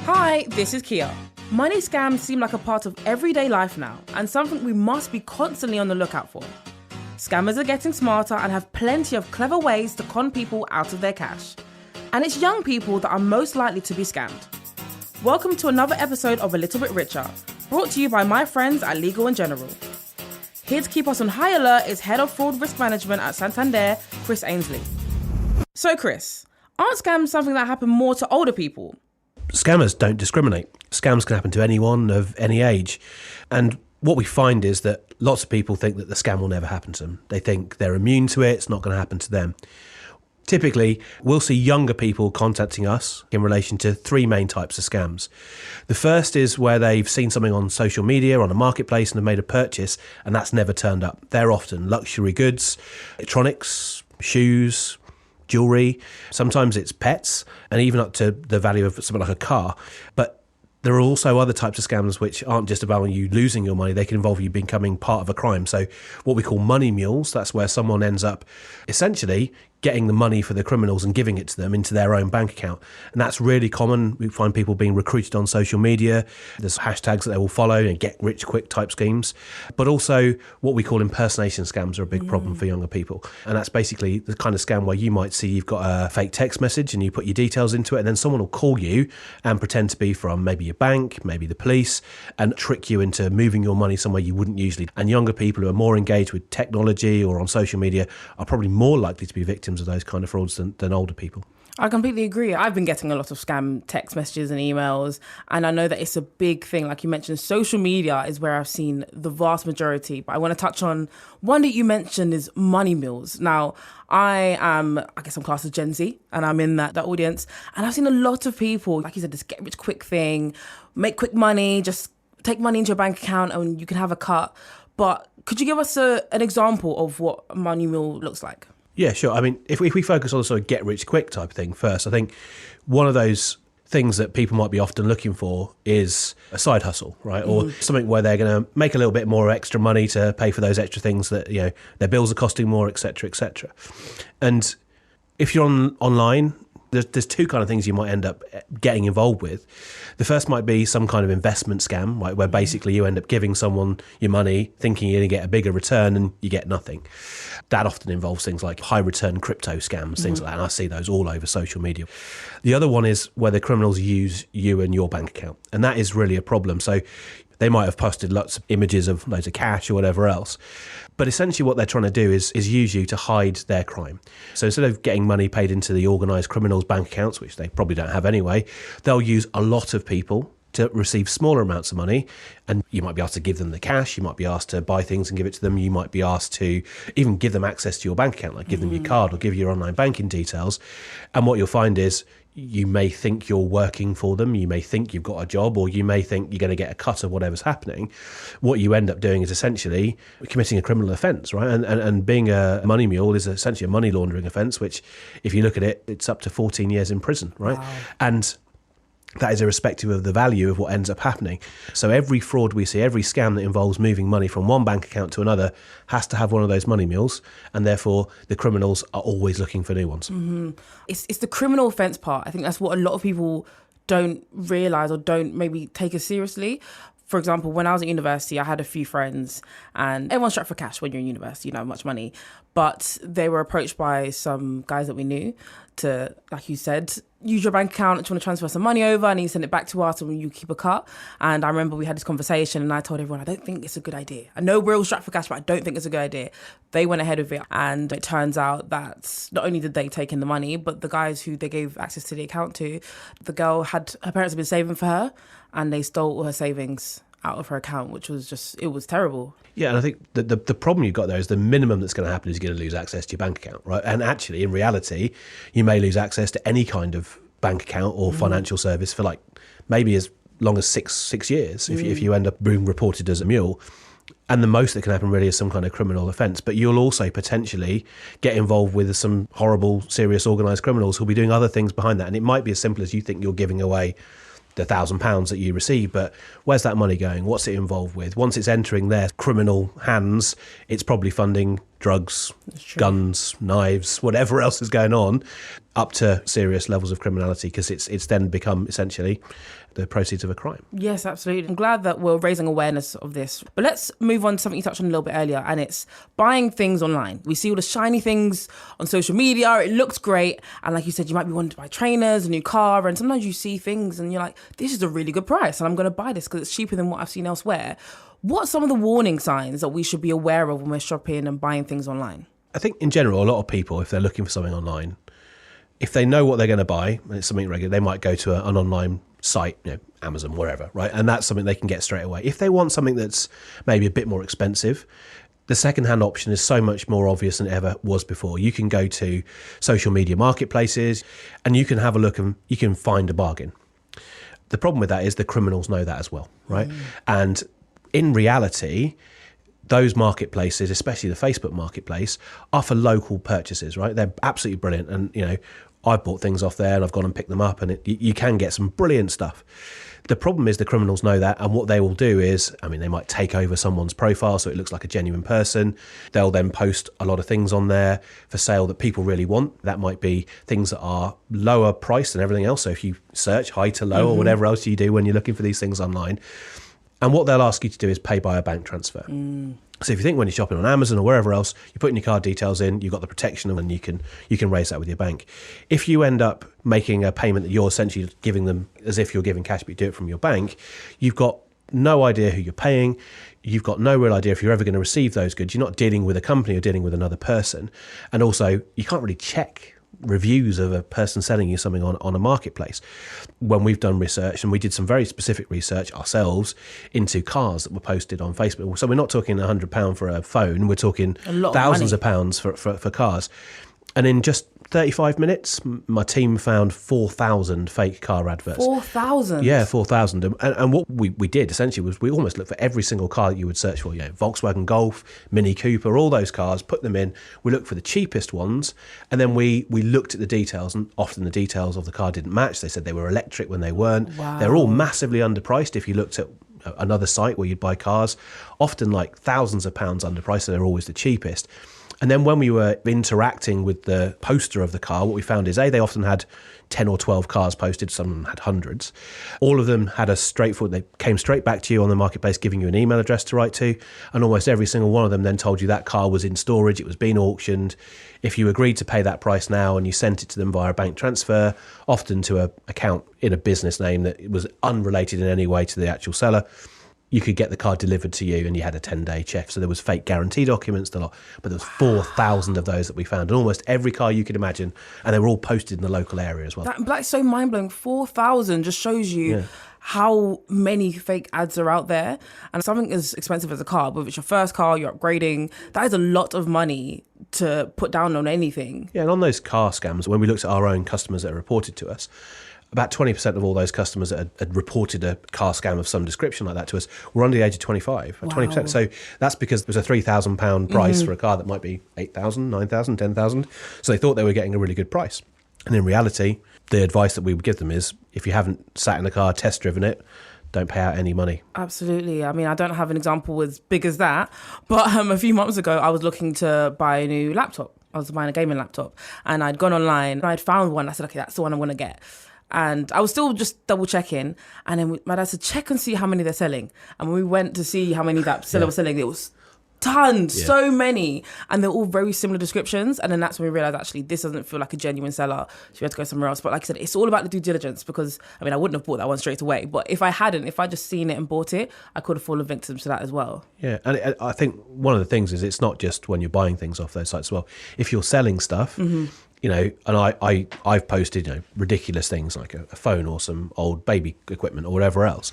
Hi, this is Kia. Money scams seem like a part of everyday life now and something we must be constantly on the lookout for. Scammers are getting smarter and have plenty of clever ways to con people out of their cash. And it's young people that are most likely to be scammed. Welcome to another episode of A Little Bit Richer, brought to you by my friends at Legal & General. Here to keep us on high alert is Head of Fraud Risk Management at Santander, Chris Ainsley. So Chris, aren't scams something that happen more to older people? Scammers don't discriminate. Scams can happen to anyone of any age. And what we find is that lots of people think that the scam will never happen to them. They think they're immune to it, it's not going to happen to them. Typically, we'll see younger people contacting us in relation to three main types of scams. The first is where they've seen something on social media, on a marketplace, and have made a purchase, and that's never turned up. They're often luxury goods, electronics, shoes, jewellery, sometimes it's pets, and even up to the value of something like a car. But there are also other types of scams which aren't just about you losing your money, they can involve you becoming part of a crime. So what we call money mules, that's where someone ends up essentially getting the money for the criminals and giving it to them into their own bank account. And that's really common. We find people being recruited on social media. There's hashtags that they will follow and get rich quick type schemes. But also what we call impersonation scams are a big problem for younger people. And that's basically the kind of scam where you might see you've got a fake text message and you put your details into it, and then someone will call you and pretend to be from maybe your bank, maybe the police, and trick you into moving your money somewhere you wouldn't usually. And younger people who are more engaged with technology or on social media are probably more likely to be victims of those kind of frauds than older people. I completely agree. I've been getting a lot of scam text messages and emails, and I know that it's a big thing. Like you mentioned, social media is where I've seen the vast majority. But I want to touch on one that you mentioned is money mules. Now, I guess I'm classed as Gen Z, and I'm in that audience. And I've seen a lot of people, like you said, this get rich quick thing, make quick money, just take money into your bank account and you can have a cut. But could you give us an example of what a money mule looks like? Yeah, sure. I mean, if we focus on the sort of get rich quick type thing first, I think one of those things that people might be often looking for is a side hustle, right? Or something where they're going to make a little bit more extra money to pay for those extra things that, you know, their bills are costing more, et cetera, et cetera. And if you're online, there's two kind of things you might end up getting involved with. The first might be some kind of investment scam, right, where basically you end up giving someone your money thinking you're going to get a bigger return and you get nothing. That often involves things like high return crypto scams, things like that. And I see those all over social media. The other one is where the criminals use you and your bank account. And that is really a problem. So they might have posted lots of images of loads of cash or whatever else. But essentially what they're trying to do is use you to hide their crime. So instead of getting money paid into the organised criminals' bank accounts, which they probably don't have anyway, they'll use a lot of people to receive smaller amounts of money. And you might be asked to give them the cash, you might be asked to buy things and give it to them, you might be asked to even give them access to your bank account, like give them your card or give your online banking details. And what you'll find is you may think you're working for them, you may think you've got a job, or you may think you're going to get a cut of whatever's happening. What you end up doing is essentially committing a criminal offence, right? And being a money mule is essentially a money laundering offence, which if you look at it, it's up to 14 years in prison, right? Wow. And that is irrespective of the value of what ends up happening. So every fraud we see, every scam that involves moving money from one bank account to another has to have one of those money mules, and therefore the criminals are always looking for new ones. It's the criminal offence part. I think that's what a lot of people don't realise or don't maybe take as seriously. For example, when I was at university, I had a few friends, and everyone's strapped for cash when you're in university, you don't have much money. But they were approached by some guys that we knew to, like you said, use your bank account, if you want to transfer some money over, and you send it back to us and you keep a cut. And I remember we had this conversation and I told everyone, I don't think it's a good idea. I know we're all strapped for cash, but I don't think it's a good idea. They went ahead with it, and it turns out that not only did they take in the money, but the guys who they gave access to the account to, the girl her parents had been saving for her, and they stole all her savings out of her account, which was it was terrible. Yeah, and I think the problem you've got there is the minimum that's going to happen is you're going to lose access to your bank account, right? And actually, in reality, you may lose access to any kind of bank account or financial service for like maybe as long as six years if you end up being reported as a mule. And the most that can happen really is some kind of criminal offence. But you'll also potentially get involved with some horrible, serious organised criminals who'll be doing other things behind that. And it might be as simple as you think you're giving away the £1,000 that you receive, but where's that money going? What's it involved with? Once it's entering their criminal hands, it's probably funding drugs, guns, knives, whatever else is going on, up to serious levels of criminality, because it's then become essentially the proceeds of a crime. Yes, absolutely. I'm glad that we're raising awareness of this. But let's move on to something you touched on a little bit earlier, and it's buying things online. We see all the shiny things on social media. It looks great. And like you said, you might be wanting to buy trainers, a new car, and sometimes you see things and you're like, this is a really good price and I'm going to buy this because it's cheaper than what I've seen elsewhere. What are some of the warning signs that we should be aware of when we're shopping and buying things online? I think in general, a lot of people, if they're looking for something online, if they know what they're going to buy, and it's something regular, they might go to an online site, Amazon, wherever, right? And that's something they can get straight away. If they want something that's maybe a bit more expensive, the second-hand option is so much more obvious than it ever was before. You can go to social media marketplaces and you can have a look and you can find a bargain. The problem with that is the criminals know that as well, right? And in reality, those marketplaces, especially the Facebook marketplace, are for local purchases, right? They're absolutely brilliant. And, I've bought things off there and I've gone and picked them up, and you can get some brilliant stuff. The problem is the criminals know that, and what they will do is, they might take over someone's profile so it looks like a genuine person. They'll then post a lot of things on there for sale that people really want. That might be things that are lower priced than everything else. So if you search high to low or whatever else you do when you're looking for these things online, and what they'll ask you to do is pay by a bank transfer. So if you think when you're shopping on Amazon or wherever else, you're putting your card details in, you've got the protection, and you can raise that with your bank. If you end up making a payment that you're essentially giving them as if you're giving cash, but you do it from your bank, you've got no idea who you're paying. You've got no real idea if you're ever going to receive those goods. You're not dealing with a company, you're dealing with another person. And also, you can't really check reviews of a person selling you something on a marketplace. When we've done research, and we did some very specific research ourselves into cars that were posted on Facebook. So we're not talking £100 for a phone, we're talking thousands of pounds for cars. And in just 35 minutes, my team found 4,000 fake car adverts. 4,000? Yeah, 4,000. And what we did essentially was we almost looked for every single car that you would search for. Volkswagen Golf, Mini Cooper, all those cars, put them in. We looked for the cheapest ones, and then we looked at the details, and often the details of the car didn't match. They said they were electric when they weren't. Wow. They're all massively underpriced if you looked at another site where you'd buy cars, often like thousands of pounds underpriced, so they're always the cheapest. And then when we were interacting with the poster of the car, what we found is, they often had 10 or 12 cars posted, some of them had hundreds. All of them had they came straight back to you on the marketplace, giving you an email address to write to, and almost every single one of them then told you that car was in storage, it was being auctioned. If you agreed to pay that price now and you sent it to them via a bank transfer, often to an account in a business name that was unrelated in any way to the actual seller, you could get the car delivered to you, and you had a 10-day check. So there was fake guarantee documents, but there was 4,000 of those that we found, and almost every car you could imagine, and they were all posted in the local area as well. That's so mind-blowing. 4,000 just shows you how many fake ads are out there. And something as expensive as a car, whether it's your first car, you're upgrading, that is a lot of money to put down on anything. Yeah, and on those car scams, when we looked at our own customers that are reported to us, about 20% of all those customers that had reported a car scam of some description like that to us were under the age of 25. Wow. 20%. So that's because there was a £3,000 price for a car that might be 8,000, 9,000, 10,000. So they thought they were getting a really good price. And in reality, the advice that we would give them is, if you haven't sat in the car, test driven it, don't pay out any money. Absolutely. I don't have an example as big as that, but a few months ago, I was looking to buy a new laptop. I was buying a gaming laptop, and I'd gone online and I'd found one. I said, okay, that's the one I'm going to get. And I was still just double checking. And then my dad said, check and see how many they're selling. And when we went to see how many that seller was selling, it was tons, so many. And they're all very similar descriptions. And then that's when we realised, actually, this doesn't feel like a genuine seller. So we had to go somewhere else. But like I said, it's all about the due diligence, because, I wouldn't have bought that one straight away. But if I just seen it and bought it, I could have fallen victim to that as well. Yeah. And I think one of the things is, it's not just when you're buying things off those sites as well. If you're selling stuff, and I've posted, ridiculous things like a phone or some old baby equipment or whatever else,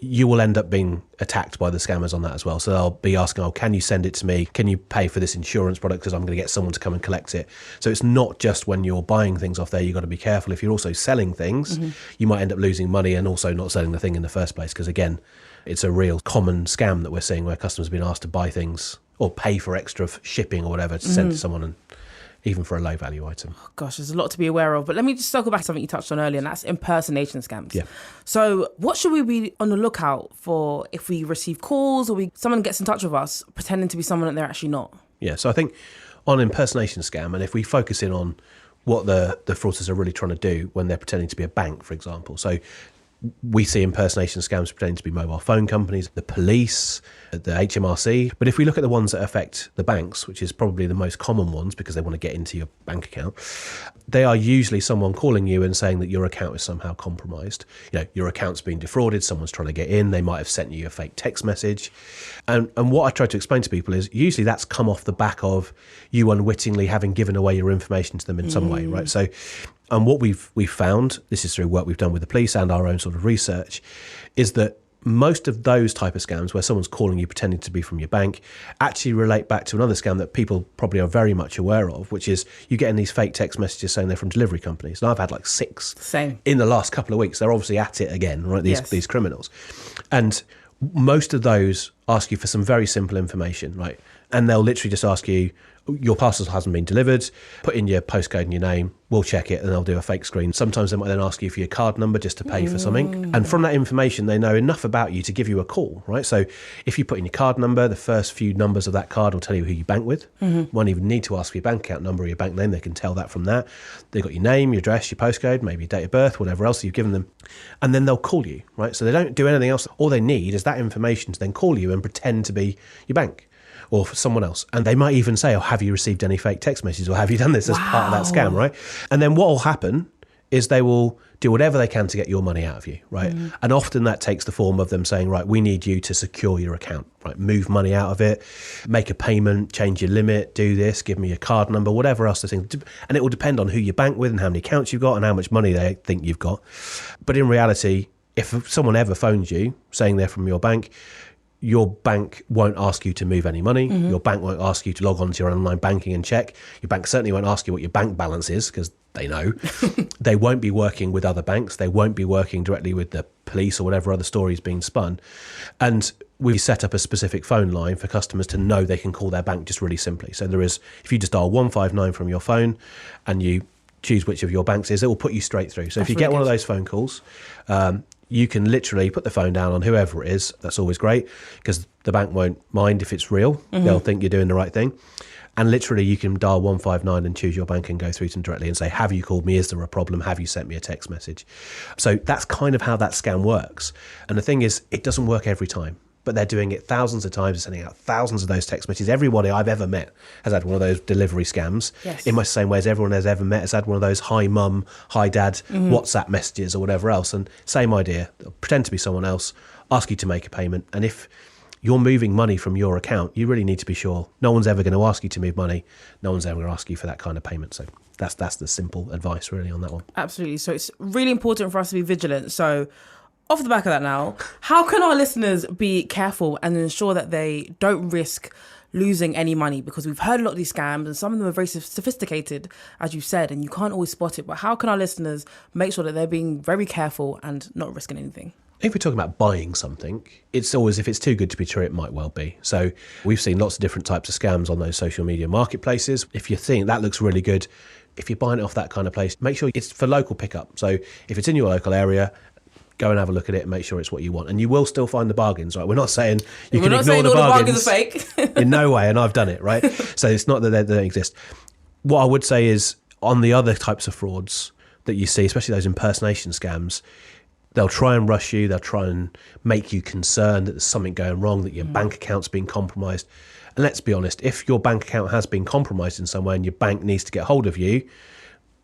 you will end up being attacked by the scammers on that as well. So they'll be asking, can you send it to me? Can you pay for this insurance product, because I'm going to get someone to come and collect it? So it's not just when you're buying things off there, you've got to be careful. If you're also selling things, you might end up losing money and also not selling the thing in the first place, because again, it's a real common scam that we're seeing, where customers have been asked to buy things or pay for extra shipping or whatever to send to someone, and even for a low value item. Oh gosh, there's a lot to be aware of. But let me just circle back to something you touched on earlier, and that's impersonation scams. Yeah. So what should we be on the lookout for if we receive calls or someone gets in touch with us pretending to be someone that they're actually not? Yeah. So I think on impersonation scam, and if we focus in on what the fraudsters are really trying to do when they're pretending to be a bank, for example. So we see impersonation scams pretending to be mobile phone companies, the police, the HMRC. But if we look at the ones that affect the banks, which is probably the most common ones because they want to get into your bank account, they are usually someone calling you and saying that your account is somehow compromised. Your account's been defrauded, someone's trying to get in, they might have sent you a fake text message. And what I try to explain to people is usually that's come off the back of you unwittingly having given away your information to them in some way, right? So and what we've found, this is through work we've done with the police and our own sort of research, is that most of those type of scams where someone's calling you pretending to be from your bank actually relate back to another scam that people probably are very much aware of, which is you getting these fake text messages saying they're from delivery companies. And I've had like 6 in the last couple of weeks. They're obviously at it again, right? These criminals. And most of those ask you for some very simple information, right? And they'll literally just ask you, your parcel hasn't been delivered, put in your postcode and your name, we'll check it, and they'll do a fake screen. Sometimes they might then ask you for your card number just to pay for something. And from that information, they know enough about you to give you a call, right? So if you put in your card number, the first few numbers of that card will tell you who you bank with. Won't even need to ask for your bank account number or your bank name. They can tell that from that. They've got your name, your address, your postcode, maybe your date of birth, whatever else you've given them. And then they'll call you, right? So they don't do anything else. All they need is that information to then call you and pretend to be your bank or for someone else. And they might even say, have you received any fake text messages, or have you done this as part of that scam, right? And then what will happen is they will do whatever they can to get your money out of you, right? And often that takes the form of them saying, right, we need you to secure your account, right? Move money out of it, make a payment, change your limit, do this, give me your card number, whatever else they think. And it will depend on who you bank with and how many accounts you've got and how much money they think you've got. But in reality, if someone ever phones you saying they're from your bank won't ask you to move any money. Your bank won't ask you to log on to your online banking and check. Your bank certainly won't ask you what your bank balance is because they know. They won't be working with other banks. They won't be working directly with the police or whatever other story is being spun. And we set up a specific phone line for customers to know they can call their bank just really simply. So if you just dial 159 from your phone and you choose which of your banks is, it will put you straight through. So if you get one of those phone calls, you can literally put the phone down on whoever it is. That's always great because the bank won't mind if it's real. They'll think you're doing the right thing. And literally you can dial 159 and choose your bank and go through to them directly and say, have you called me? Is there a problem? Have you sent me a text message? So that's kind of how that scam works. And the thing is, it doesn't work every time. But they're doing it thousands of times, sending out thousands of those text messages. Everybody I've ever met has had one of those delivery scams. In much the same way as everyone has ever met has had one of those hi mum, hi dad, WhatsApp messages or whatever else. And same idea, they'll pretend to be someone else, ask you to make a payment. And if you're moving money from your account, you really need to be sure. No one's ever going to ask you to move money. No one's ever going to ask you for that kind of payment. So that's the simple advice really on that one. Absolutely. So it's really important for us to be vigilant. So off the back of that now, how can our listeners be careful and ensure that they don't risk losing any money? Because we've heard a lot of these scams and some of them are very sophisticated, as you said, and you can't always spot it. But how can our listeners make sure that they're being very careful and not risking anything? If we're talking about buying something, it's always, if it's too good to be true, it might well be. So we've seen lots of different types of scams on those social media marketplaces. If you think that looks really good, if you're buying it off that kind of place, make sure it's for local pickup. So if it's in your local area, go and have a look at it and make sure it's what you want. And you will still find the bargains, right? We're not saying you can ignore the bargains. We're not saying all the bargains are fake. In no way, and I've done it, right? So it's not that they don't exist. What I would say is on the other types of frauds that you see, especially those impersonation scams, they'll try and rush you. They'll try and make you concerned that there's something going wrong, that your bank account's been compromised. And let's be honest, if your bank account has been compromised in some way and your bank needs to get hold of you,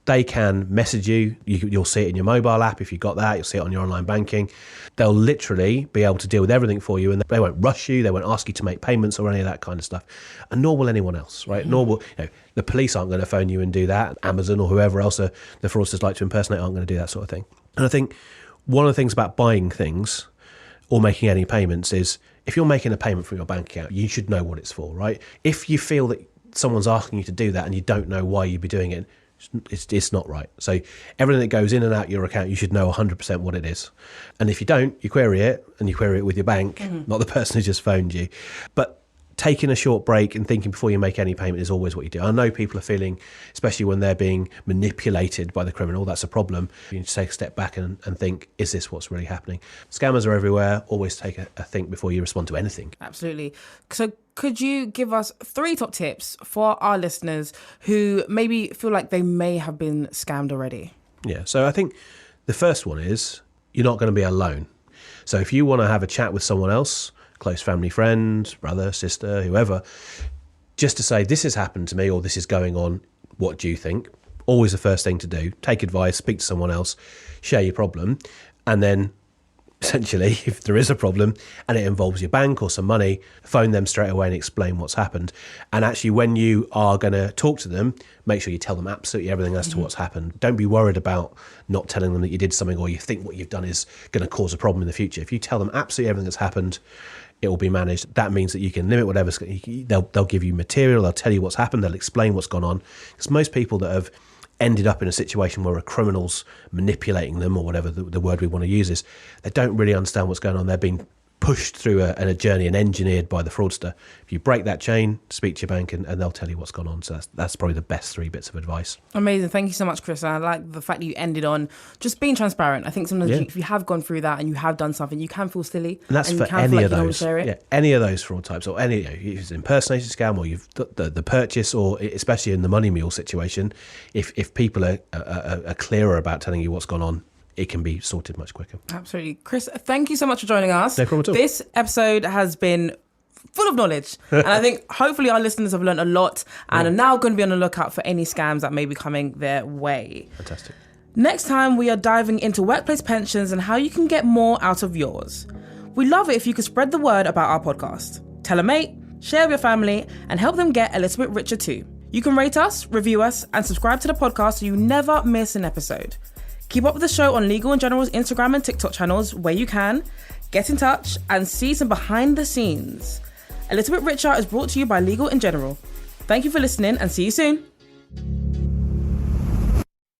they can message you. You'll see it in your mobile app if you've got that. You'll see it on your online banking. They'll literally be able to deal with everything for you, and they won't rush you. They won't ask you to make payments or any of that kind of stuff. And nor will anyone else, right? Nor will the police aren't going to phone you and do that. Amazon or whoever else the fraudsters like to impersonate aren't going to do that sort of thing. And I think one of the things about buying things or making any payments is if you're making a payment from your bank account, you should know what it's for, right? If you feel that someone's asking you to do that and you don't know why you'd be doing it, it's not right. So everything that goes in and out your account, you should know 100% what it is. And if you don't, you query it, and you query it with your bank, not the person who just phoned you. But taking a short break and thinking before you make any payment is always what you do. I know people are feeling, especially when they're being manipulated by the criminal, that's a problem. You need to take a step back and think, is this what's really happening? Scammers are everywhere. Always take a think before you respond to anything. Absolutely. So could you give us 3 top tips for our listeners who maybe feel like they may have been scammed already? Yeah, so I think the first one is you're not going to be alone. So if you want to have a chat with someone else, close family friend, brother, sister, whoever, just to say, this has happened to me or this is going on, what do you think? Always the first thing to do. Take advice, speak to someone else, share your problem, and then essentially, if there is a problem and it involves your bank or some money, phone them straight away and explain what's happened. And actually, when you are going to talk to them, make sure you tell them absolutely everything as to what's happened. Don't be worried about not telling them that you did something or you think what you've done is going to cause a problem in the future. If you tell them absolutely everything that's happened, it will be managed. That means that you can limit whatever's. They'll give you material, they'll tell you what's happened, they'll explain what's gone on. Because most people that have ended up in a situation where a criminal's manipulating them, or whatever the word we want to use is, they don't really understand what's going on. They're being pushed through a journey and engineered by the fraudster. If you break that chain, speak to your bank and they'll tell you what's gone on. So that's probably the best 3 bits of advice. Amazing. Thank you so much, Chris. And I like the fact that you ended on just being transparent. I think sometimes if you have gone through that and you have done something, you can feel silly. And that's for any of those. Yeah, any of those fraud types, or any, if it's an impersonation scam, or you've the purchase, or especially in the money mule situation, if people are clearer about telling you what's gone on, it can be sorted much quicker. Absolutely. Chris, thank you so much for joining us. No problem at all. This episode has been full of knowledge. And I think hopefully our listeners have learned a lot and are now going to be on the lookout for any scams that may be coming their way. Fantastic. Next time, we are diving into workplace pensions and how you can get more out of yours. We'd love it if you could spread the word about our podcast. Tell a mate, share with your family, and help them get a little bit richer too. You can rate us, review us, and subscribe to the podcast so you never miss an episode. Keep up with the show on Legal in General's Instagram and TikTok channels where you can. Get in touch and see some behind the scenes. A Little Bit Richer is brought to you by Legal in General. Thank you for listening and see you soon.